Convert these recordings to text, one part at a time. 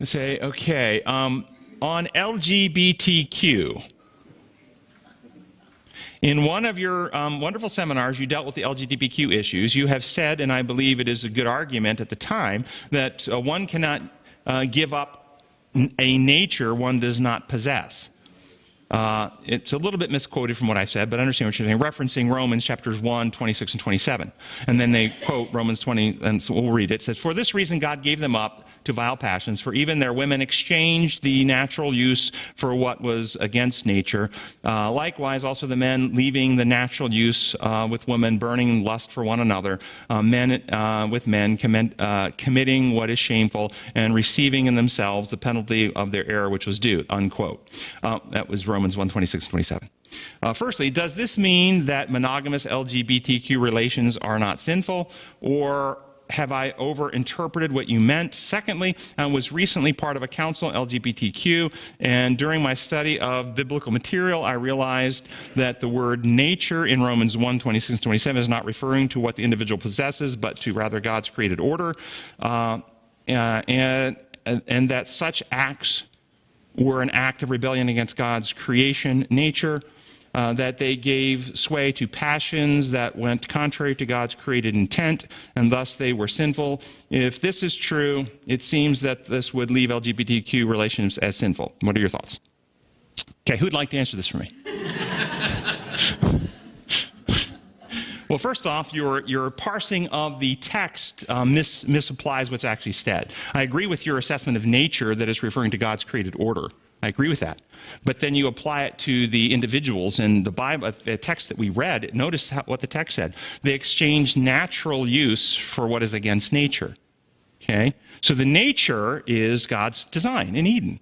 say, okay, on LGBTQ, in one of your wonderful seminars, you dealt with the LGBTQ issues. You have said, and I believe it is a good argument at the time, that one cannot give up a nature one does not possess. It's a little bit misquoted from what I said, but I understand what you're saying, referencing Romans chapters 1, 26, and 27. And then they quote Romans 20, and so we'll read it. It says, "For this reason God gave them up to vile passions, for even their women exchanged the natural use for what was against nature. Likewise, also the men, leaving the natural use with women, burning lust for one another, men with men, committing what is shameful, and receiving in themselves the penalty of their error which was due," unquote. That was Romans 1, 26 and 27. Firstly, does this mean that monogamous LGBTQ relations are not sinful, or have I overinterpreted what you meant? Secondly, I was recently part of a council on LGBTQ, and during my study of biblical material, I realized that the word nature in Romans 1, 26 and 27 is not referring to what the individual possesses, but to rather God's created order, and that such acts were an act of rebellion against God's creation nature, that they gave sway to passions that went contrary to God's created intent, and thus they were sinful. If this is true, it seems that this would leave LGBTQ relations as sinful. What are your thoughts? Okay, who'd like to answer this for me? Well, first off, your parsing of the text misapplies what's actually said. I agree with your assessment of nature that is referring to God's created order. I agree with that. But then you apply it to the individuals in the Bible, the text that we read. Notice what the text said. They exchanged natural use for what is against nature. Okay? So the nature is God's design in Eden.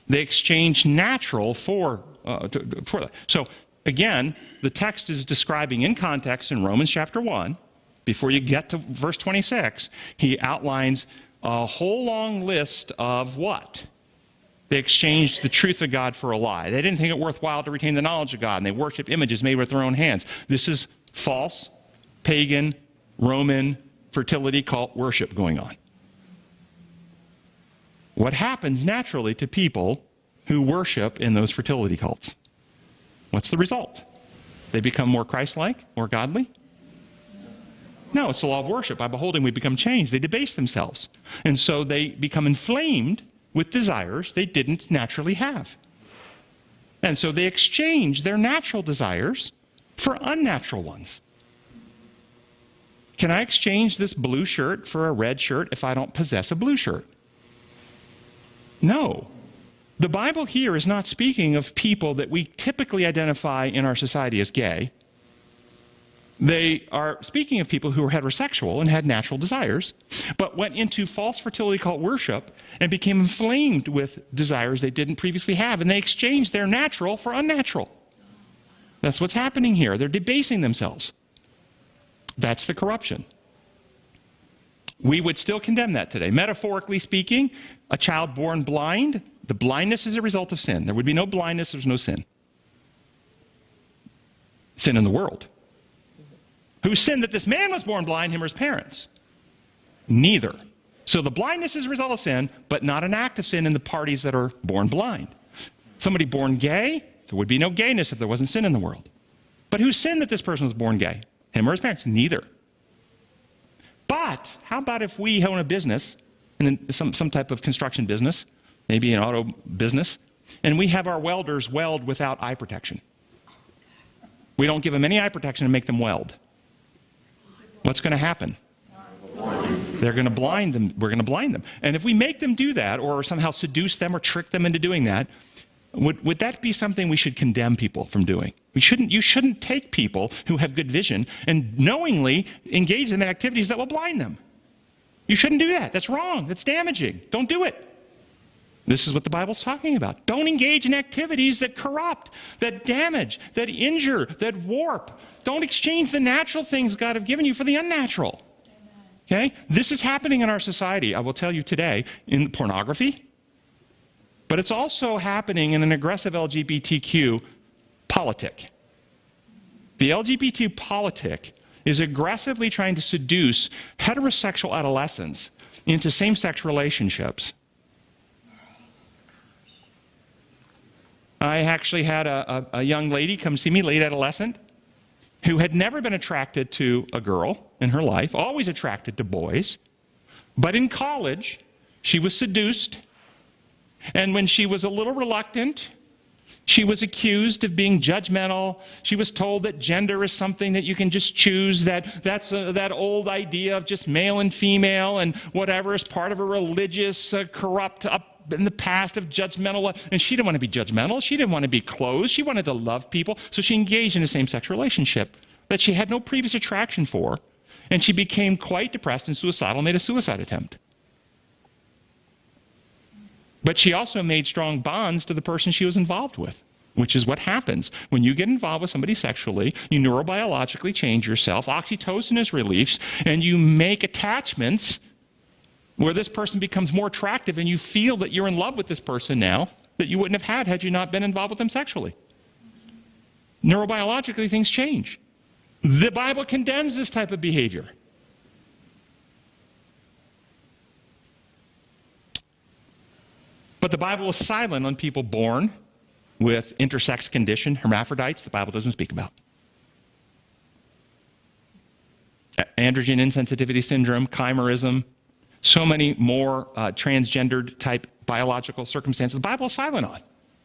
They exchanged natural for that. So again, the text is describing in context in Romans chapter 1, before you get to verse 26, he outlines a whole long list of what? They exchanged the truth of God for a lie. They didn't think it worthwhile to retain the knowledge of God, and they worshiped images made with their own hands. This is false, pagan, Roman fertility cult worship going on. What happens naturally to people who worship in those fertility cults? What's the result? They become more Christ-like, more godly? No, it's the law of worship. By beholding, we become changed. They debase themselves. And so they become inflamed with desires they didn't naturally have. And so they exchange their natural desires for unnatural ones. Can I exchange this blue shirt for a red shirt if I don't possess a blue shirt? No. The Bible here is not speaking of people that we typically identify in our society as gay. They are speaking of people who were heterosexual and had natural desires, but went into false fertility cult worship and became inflamed with desires they didn't previously have, and they exchanged their natural for unnatural. That's what's happening here. They're debasing themselves. That's the corruption. We would still condemn that today. Metaphorically speaking, a child born blind, the blindness is a result of sin. There would be no blindness, there's no sin. Sin in the world. Who sinned that this man was born blind, him or his parents? Neither. So the blindness is a result of sin, but not an act of sin in the parties that are born blind. Somebody born gay, there would be no gayness if there wasn't sin in the world. But who sinned that this person was born gay? Him or his parents? Neither. But how about if we own a business, and some type of construction business, maybe an auto business, and we have our welders weld without eye protection? We don't give them any eye protection and make them weld. What's going to happen? They're going to blind them. We're going to blind them. And if we make them do that, or somehow seduce them or trick them into doing that, would that be something we should condemn people from doing? You shouldn't take people who have good vision and knowingly engage them in activities that will blind them. You shouldn't do that. That's wrong. That's damaging. Don't do it. This is what the Bible's talking about. Don't engage in activities that corrupt, that damage, that injure, that warp. Don't exchange the natural things God have given you for the unnatural. Okay? This is happening in our society, I will tell you today, in pornography, but it's also happening in an aggressive LGBTQ politic. The LGBT politic is aggressively trying to seduce heterosexual adolescents into same-sex relationships I actually had a young lady come see me, late adolescent, who had never been attracted to a girl in her life, always attracted to boys. But in college, she was seduced. And when she was a little reluctant, she was accused of being judgmental. She was told that gender is something that you can just choose, that old idea of just male and female and whatever is part of a religious, corrupt up in the past of judgmental. And she didn't want to be judgmental. She didn't want to be closed. She wanted to love people. So she engaged in a same-sex relationship that she had no previous attraction for. And she became quite depressed and suicidal and made a suicide attempt. But she also made strong bonds to the person she was involved with, which is what happens. When you get involved with somebody sexually, you neurobiologically change yourself, oxytocin is released, and you make attachments where this person becomes more attractive and you feel that you're in love with this person now that you wouldn't have had you not been involved with them sexually. Neurobiologically, things change. The Bible condemns this type of behavior. But the Bible is silent on people born with intersex condition, hermaphrodites, the Bible doesn't speak about. Androgen insensitivity syndrome, chimerism, so many more transgendered type biological circumstances, the Bible is silent on.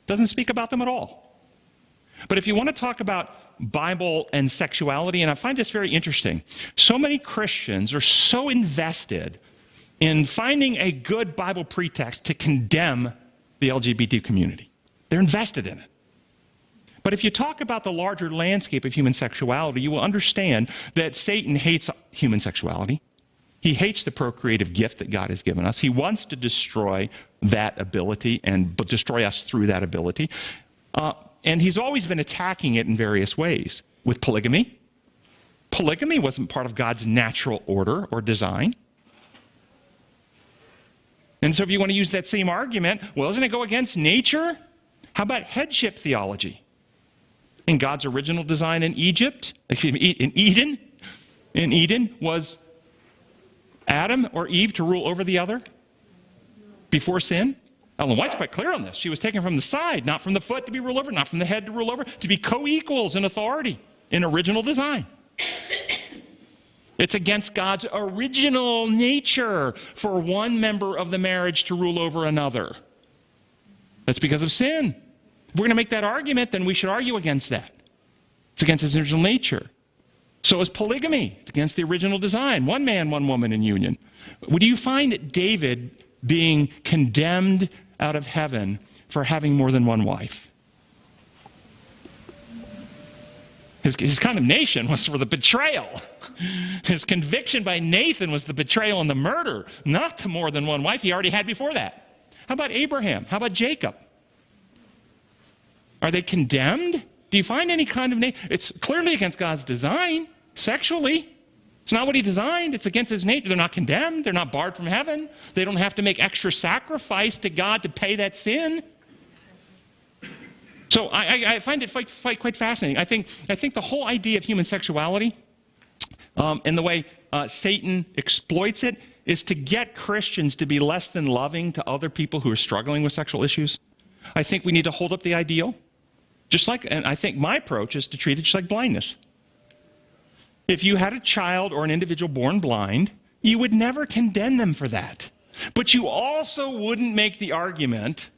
Doesn't speak about them at all. But if you want to talk about Bible and sexuality, and I find this very interesting, so many Christians are so invested in finding a good Bible pretext to condemn the LGBT community. They're invested in it. But if you talk about the larger landscape of human sexuality, you will understand that Satan hates human sexuality. He hates the procreative gift that God has given us. He wants to destroy that ability and destroy us through that ability. And he's always been attacking it in various ways. With polygamy. Polygamy wasn't part of God's natural order or design. And so if you want to use that same argument, well, doesn't it go against nature? How about headship theology? In God's original design in Eden, was Adam or Eve to rule over the other before sin? Ellen White's quite clear on this. She was taken from the side, not from the foot to be ruled over, not from the head to rule over, to be co-equals in authority in original design. It's against God's original nature for one member of the marriage to rule over another. That's because of sin. If we're going to make that argument, then we should argue against that. It's against his original nature. So is polygamy. It's against the original design. One man, one woman in union. Would you find David being condemned out of heaven for having more than one wife? His condemnation was for the betrayal. His conviction by Nathan was the betrayal and the murder, not to more than one wife he already had before that. How about Abraham? How about Jacob? Are they condemned? Do you find any condemnation? It's clearly against God's design, sexually. It's not what he designed. It's against his nature. They're not condemned. They're not barred from heaven. They don't have to make extra sacrifice to God to pay that sin. So I find it quite fascinating. I think the whole idea of human sexuality and the way Satan exploits it is to get Christians to be less than loving to other people who are struggling with sexual issues. I think we need to hold up the ideal. And I think my approach is to treat it just like blindness. If you had a child or an individual born blind, you would never condemn them for that. But you also wouldn't make the argument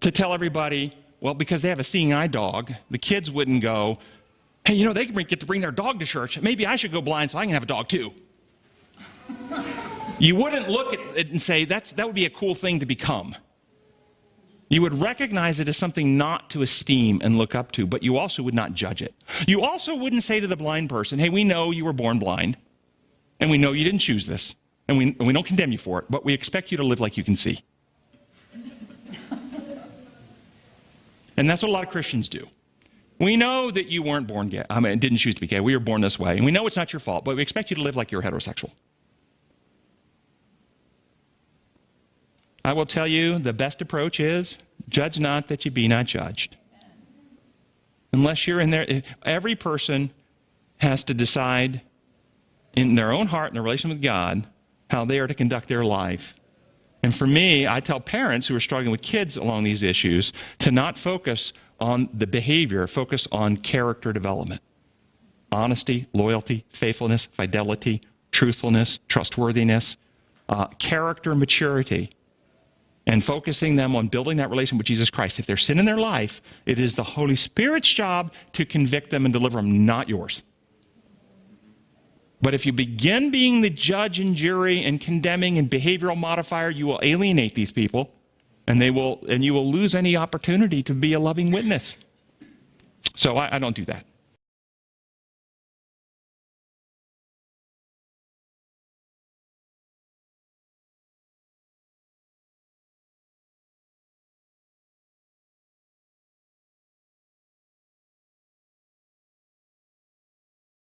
to tell everybody, well, because they have a seeing eye dog, the kids wouldn't go, hey, you know, they get to bring their dog to church. Maybe I should go blind so I can have a dog too. You wouldn't look at it and say, that would be a cool thing to become. You would recognize it as something not to esteem and look up to, but you also would not judge it. You also wouldn't say to the blind person, hey, we know you were born blind, and we know you didn't choose this, and we don't condemn you for it, but we expect you to live like you can see. And that's what a lot of Christians do. We know that you weren't born gay, didn't choose to be gay. We were born this way, and we know it's not your fault, but we expect you to live like you're heterosexual. I will tell you, the best approach is, judge not that you be not judged. Unless you're in there, every person has to decide in their own heart, in their relation with God, how they are to conduct their life. And for me, I tell parents who are struggling with kids along these issues to not focus on the behavior, focus on character development. Honesty, loyalty, faithfulness, fidelity, truthfulness, trustworthiness, character maturity, and focusing them on building that relation with Jesus Christ. If there's sin in their life, it is the Holy Spirit's job to convict them and deliver them, not yours. But if you begin being the judge and jury and condemning and behavioral modifier, you will alienate these people, and you will lose any opportunity to be a loving witness. So I don't do that.